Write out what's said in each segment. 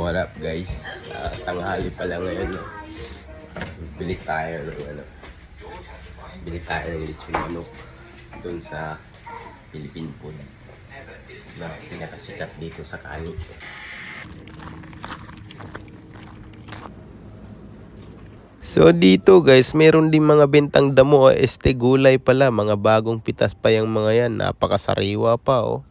What up guys? Tanghali pa lang ngayon. No? Bili tayo ng lechon manok dun sa Philippine food na pinakasikat dito sa Kani. So dito guys, meron din mga bentang damo o gulay pala, mga bagong pitas pa yung mga yan, napakasariwa pa oh.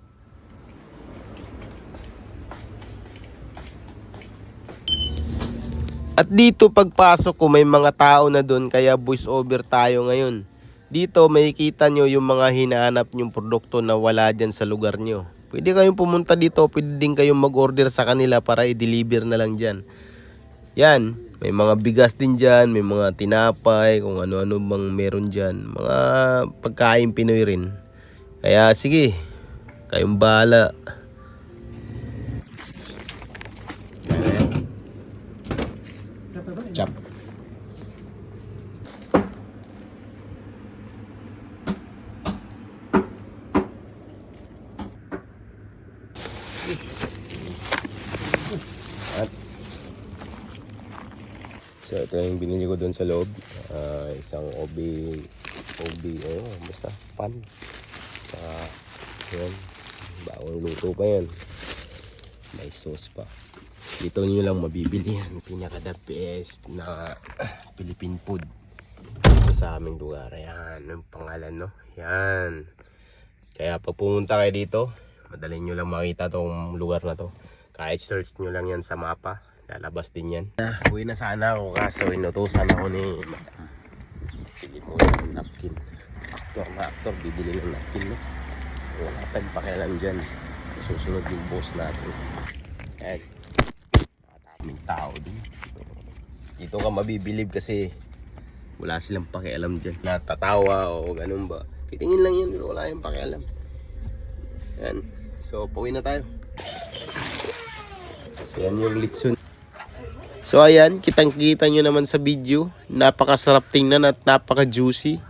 At dito pagpasok ko may mga tao na doon kaya voice over tayo ngayon. Dito makikita nyo yung mga hinahanap nyong produkto na wala dyan sa lugar nyo. Pwede kayong pumunta dito, pwede din kayong mag-order sa kanila para i-deliver na lang dyan. Yan, may mga bigas din dyan, may mga tinapay, kung ano-ano bang meron dyan. Mga pagkain Pinoy rin. Kaya sige, kayong bahala. Chop. So ito yung binili ko doon sa loob. Isang basta pan. Yan, bawang luto pa yan. May sauce pa. Dito nyo lang mabibili yan. Pinaka the best na Philippine food dito sa aming lugar. Ayan, ang pangalan no. Yan. Kaya pag pumunta kayo dito, madali nyo lang makita tong lugar na to. Kahit search nyo lang yan sa mapa, lalabas din yan. Uwi na sana ako kaso inutusan ako ni Madam. Pili mo yung napkin. Aktor, bibili ng napkin no. Wala tayong pakialam dyan. Susunod yung boss natin. Ayan. Maraming tao din. Dito ka mabibilib kasi wala silang pakialam dyan. Natatawa o ganun ba. Titingin lang yan pero wala yung pakialam. Ayan. So pauwi na tayo. So yan yung lechon. So ayan, kitang kita nyo naman sa video. Napakasarap tingnan at napaka juicy.